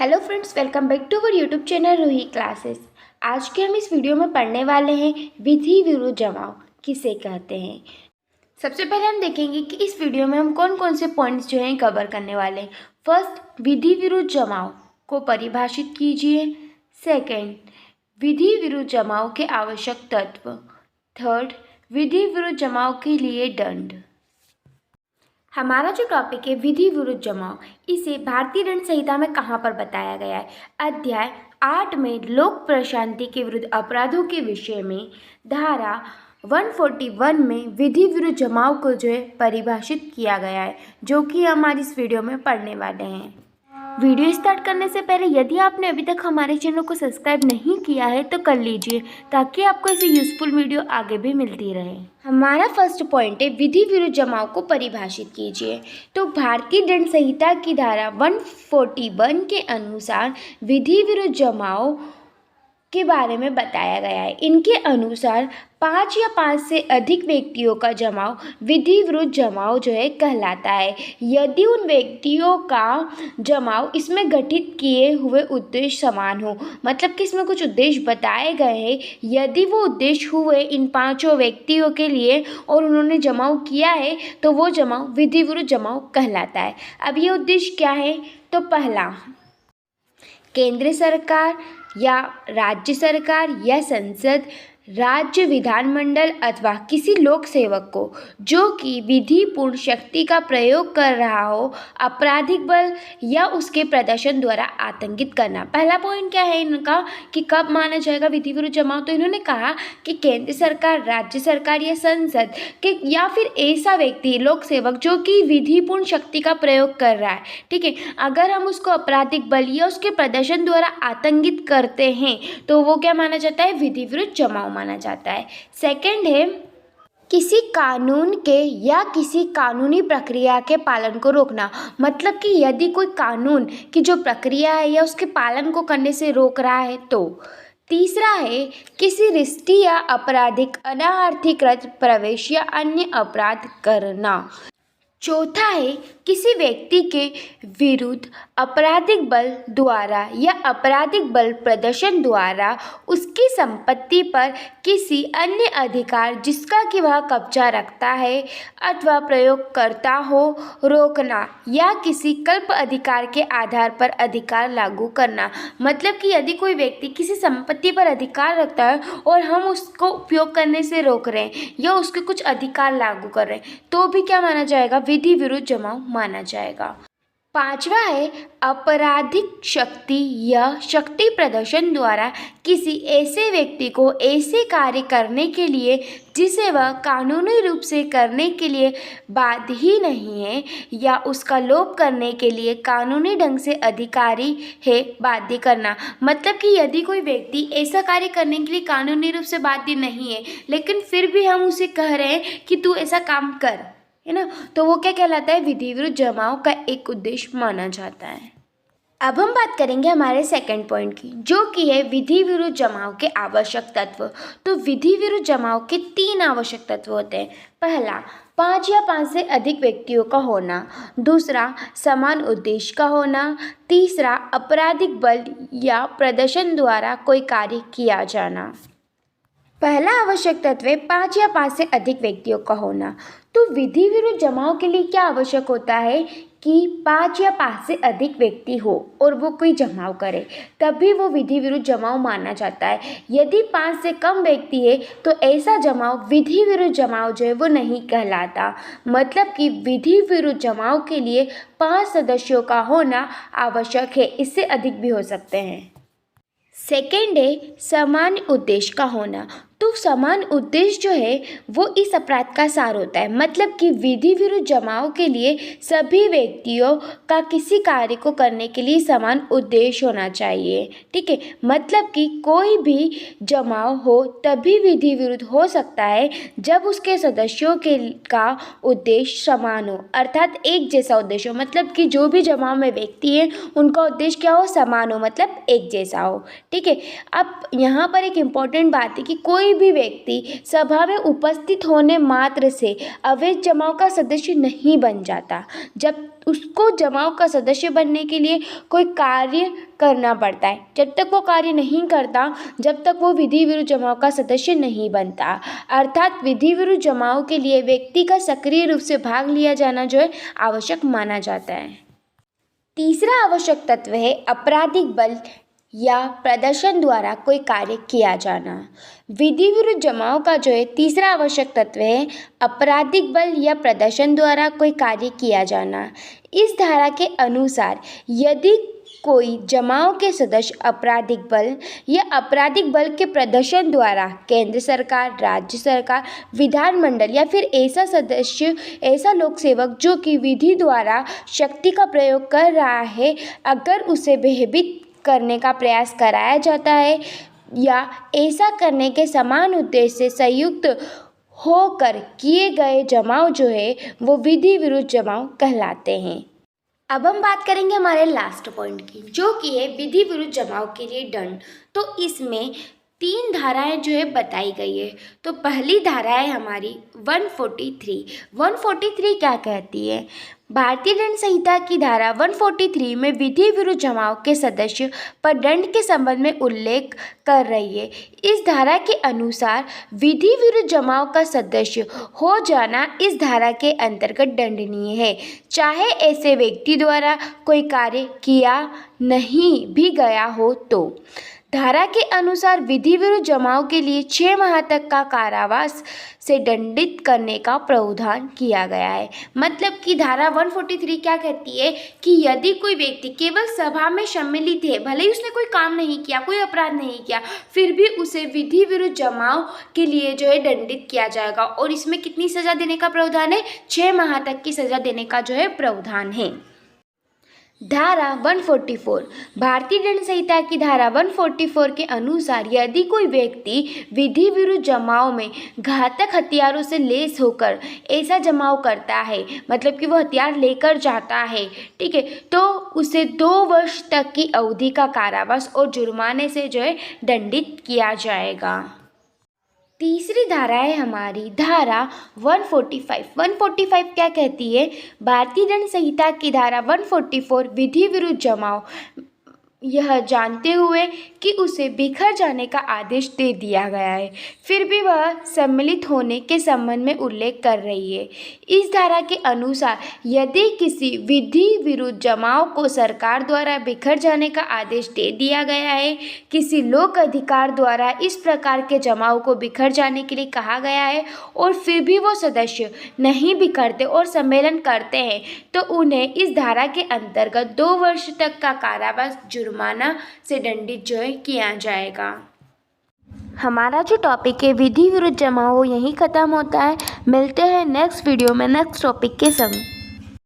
Hello friends, welcome back to our YouTube channel Ruhi classes. आज के हम इस वीडियो में पढ़ने वाले हैं विधि विरुद्ध जमाव किसे कहते हैं। सबसे पहले हम देखेंगे कि इस वीडियो में हम कौन कौन से पॉइंट्स जो हैं कवर करने वाले हैं। फर्स्ट, विधि विरुद्ध जमाव को परिभाषित कीजिए। सेकंड, विधि विरुद्ध जमाव के आवश्यक तत्व। थर्ड, विधि विरुद्ध जमाव के लिए दंड। हमारा जो टॉपिक है विधि विरुद्ध जमाव, इसे भारतीय दंड संहिता में कहाँ पर बताया गया है। अध्याय 8 में लोक प्रशांति के विरुद्ध अपराधों के विषय में धारा 141 में विधि विरुद्ध जमाव को जो है परिभाषित किया गया है, जो कि हम आज इस वीडियो में पढ़ने वाले हैं। वीडियो स्टार्ट करने से पहले यदि आपने अभी तक हमारे चैनल को सब्सक्राइब नहीं किया है तो कर लीजिए, ताकि आपको ऐसे यूज़फुल वीडियो आगे भी मिलती रहे। हमारा फर्स्ट पॉइंट है विधि विरुद्ध जमाव को परिभाषित कीजिए। तो भारतीय दंड संहिता की धारा 141 के अनुसार विधि विरुद्ध जमाव के बारे में बताया गया है। इनके अनुसार 5 या 5 से अधिक व्यक्तियों का जमाव विधि विरुद्ध जमाव जो है कहलाता है, यदि उन व्यक्तियों का जमाव इसमें गठित किए हुए उद्देश्य समान हो। मतलब कि इसमें कुछ उद्देश्य बताए गए हैं, यदि वो उद्देश्य हुए इन 5 व्यक्तियों के लिए और उन्होंने जमाव किया है तो वो जमाव विधि विरुद्ध जमाव कहलाता है। अब ये उद्देश्य क्या है? तो पहला, केंद्र सरकार या राज्य सरकार या संसद, राज्य विधानमंडल अथवा किसी लोक सेवक को जो कि विधिपूर्ण शक्ति का प्रयोग कर रहा हो, आपराधिक बल या उसके प्रदर्शन द्वारा आतंकित करना। पहला पॉइंट क्या है इनका कि कब माना जाएगा विधि विरुद्ध जमाव? तो इन्होंने कहा कि केंद्र सरकार, राज्य सरकार या संसद के या फिर ऐसा व्यक्ति लोक सेवक जो कि विधिपूर्ण शक्ति का प्रयोग कर रहा है, ठीक है, अगर हम उसको आपराधिक बल या उसके प्रदर्शन द्वारा आतंकित करते हैं तो वो क्या माना जाता है? विधि विरुद्ध जमाव माना जाता है। सेकंड है किसी कानून के या किसी कानूनी प्रक्रिया के पालन को रोकना। मतलब कि यदि कोई कानून की जो प्रक्रिया है या उसके पालन को करने से रोक रहा है तो। तीसरा है किसी रिश्ती या आपराधिक अनार्थिकृत प्रवेश या अन्य अपराध करना। चौथा है किसी व्यक्ति के विरुद्ध आपराधिक बल द्वारा या आपराधिक बल प्रदर्शन द्वारा उसकी संपत्ति पर किसी अन्य अधिकार जिसका कि वह कब्जा रखता है अथवा प्रयोग करता हो रोकना, या किसी कल्प अधिकार के आधार पर अधिकार लागू करना। मतलब कि यदि कोई व्यक्ति किसी संपत्ति पर अधिकार रखता है और हम उसको उपयोग करने से रोक रहे हैं या उसके कुछ अधिकार लागू कर रहे हैं तो भी क्या माना जाएगा? विधि विरुद्ध जमाव माना जाएगा। पांचवा है आपराधिक शक्ति या शक्ति प्रदर्शन द्वारा किसी ऐसे व्यक्ति को ऐसे कार्य करने के लिए जिसे वह कानूनी रूप से करने के लिए बाध्य ही नहीं है या उसका लोप करने के लिए कानूनी ढंग से अधिकारी है बाध्य करना। मतलब कि यदि कोई व्यक्ति ऐसा कार्य करने के लिए कानूनी रूप से बाध्य नहीं है लेकिन फिर भी हम उसे कह रहे हैं कि तू ऐसा काम कर, है ना, तो वो क्या कहलाता है? विधि विरुद्ध जमाव का एक उद्देश्य माना जाता है। अब हम बात करेंगे हमारे सेकंड पॉइंट की, जो कि है विधि विरुद्ध जमाव के आवश्यक तत्व। तो विधि विरुद्ध जमाव के 3 आवश्यक तत्व होते हैं। पहला, 5 या 5 से अधिक व्यक्तियों का होना। दूसरा, समान उद्देश्य का होना। तीसरा, आपराधिक बल या प्रदर्शन द्वारा कोई कार्य किया जाना। पहला आवश्यक तत्व है 5 या 5 से अधिक व्यक्तियों का होना। तो विधि विरुद्ध जमाव के लिए क्या आवश्यक होता है कि 5 या 5 से अधिक व्यक्ति हो और वो कोई जमाव करे, तभी वो विधि विरुद्ध जमाव माना जाता है। यदि 5 से कम व्यक्ति है तो ऐसा जमाव विधि विरुद्ध जमाव जो है वो नहीं कहलाता। मतलब कि विधि विरुद्ध जमाव के लिए 5 सदस्यों का होना आवश्यक है, इससे अधिक भी हो सकते हैं। सेकेंड है समान उद्देश्य का होना। तो समान उद्देश्य जो है वो इस अपराध का सार होता है। मतलब कि विधि विरुद्ध जमाव के लिए सभी व्यक्तियों का किसी कार्य को करने के लिए समान उद्देश्य होना चाहिए, ठीक है। मतलब कि कोई भी जमाव हो तभी विधि विरुद्ध हो सकता है जब उसके सदस्यों के का उद्देश्य समान हो, अर्थात एक जैसा उद्देश्य हो। मतलब कि जो भी जमाव में व्यक्ति है उनका उद्देश्य क्या हो? समान हो, मतलब एक जैसा हो, ठीक है। अब यहाँ पर एक इम्पॉर्टेंट बात है कि कोई कोई भी व्यक्ति सभा में उपस्थित होने मात्र से अवैध जमाव का सदस्य नहीं बन जाता। जब उसको जमाव का सदस्य बनने के लिए कोई कार्य करना पड़ता है। जब तक वो कार्य नहीं करता, जब तक वो विधि विरुद्ध जमाव का सदस्य नहीं बनता। अर्थात विधि विरुद्ध जमाव के लिए व्यक्ति का सक्रिय रूप से भाग लिया जाना जो है आवश्यक माना जाता है। तीसरा आवश्यक तत्व है आपराधिक बल या प्रदर्शन द्वारा कोई कार्य किया जाना। विधि विरुद्ध जमाव का जो है तीसरा आवश्यक तत्व है आपराधिक बल या प्रदर्शन द्वारा कोई कार्य किया जाना। इस धारा के अनुसार यदि कोई जमाव के सदस्य आपराधिक बल या आपराधिक बल के प्रदर्शन द्वारा केंद्र सरकार, राज्य सरकार, विधानमंडल या फिर ऐसा सदस्य, ऐसा लोक सेवक जो कि विधि द्वारा शक्ति का प्रयोग कर रहा है, अगर उसे भयभीत करने का प्रयास कराया जाता है या ऐसा करने के समान उद्देश्य से संयुक्त होकर किए गए जमाव जो है वो विधि विरुद्ध जमाव कहलाते हैं। अब हम बात करेंगे हमारे लास्ट पॉइंट की, जो कि है विधि विरुद्ध जमाव के लिए दंड। तो इसमें 3 धाराएं जो है बताई गई है। तो पहली धारा है हमारी 143। 143 क्या कहती है? भारतीय दंड संहिता की धारा 143 में विधि विरुद्ध जमाव के सदस्य पर दंड के संबंध में उल्लेख कर रही है। इस धारा के अनुसार विधि विरुद्ध जमाव का सदस्य हो जाना इस धारा के अंतर्गत दंडनीय है, चाहे ऐसे व्यक्ति द्वारा कोई कार्य किया नहीं भी गया हो तो। धारा के अनुसार विधि विरुद्ध जमाव के लिए 6 माह तक का कारावास से दंडित करने का प्रावधान किया गया है। मतलब कि धारा 143 क्या कहती है कि यदि कोई व्यक्ति केवल सभा में सम्मिलित है, भले ही उसने कोई काम नहीं किया, कोई अपराध नहीं किया, फिर भी उसे विधि विरुद्ध जमाव के लिए जो है दंडित किया जाएगा। और इसमें कितनी सज़ा देने का प्रावधान है? 6 माह तक की सज़ा देने का जो है प्रावधान है। धारा 144 भारतीय दंड संहिता की धारा 144 के अनुसार यदि कोई व्यक्ति विधि विरुद्ध जमाव में घातक हथियारों से लैस होकर ऐसा जमाव करता है, मतलब कि वो हथियार लेकर जाता है, ठीक है, तो उसे 2 वर्ष तक की अवधि का कारावास और जुर्माने से जो है दंडित किया जाएगा। तीसरी धारा है हमारी धारा 145। 145 क्या कहती है? भारतीय दंड संहिता की धारा 144 विधि विरुद्ध जमाव यह जानते हुए कि उसे बिखर जाने का आदेश दे दिया गया है, फिर भी वह सम्मिलित होने के संबंध में उल्लेख कर रही है। इस धारा के अनुसार यदि किसी विधि विरुद्ध जमाव को सरकार द्वारा बिखर जाने का आदेश दे दिया गया है, किसी लोक अधिकार द्वारा इस प्रकार के जमाव को बिखर जाने के लिए कहा गया है और फिर भी वो सदस्य नहीं बिखरते और सम्मेलन करते हैं, तो उन्हें इस धारा के अंतर्गत 2 वर्ष तक का कारावास जुर्माना से दंडित जो है किया जाएगा। हमारा जो टॉपिक है विधि विरुद्ध जमाव वो यहीं ख़त्म होता है। मिलते हैं नेक्स्ट वीडियो में नेक्स्ट टॉपिक के संग।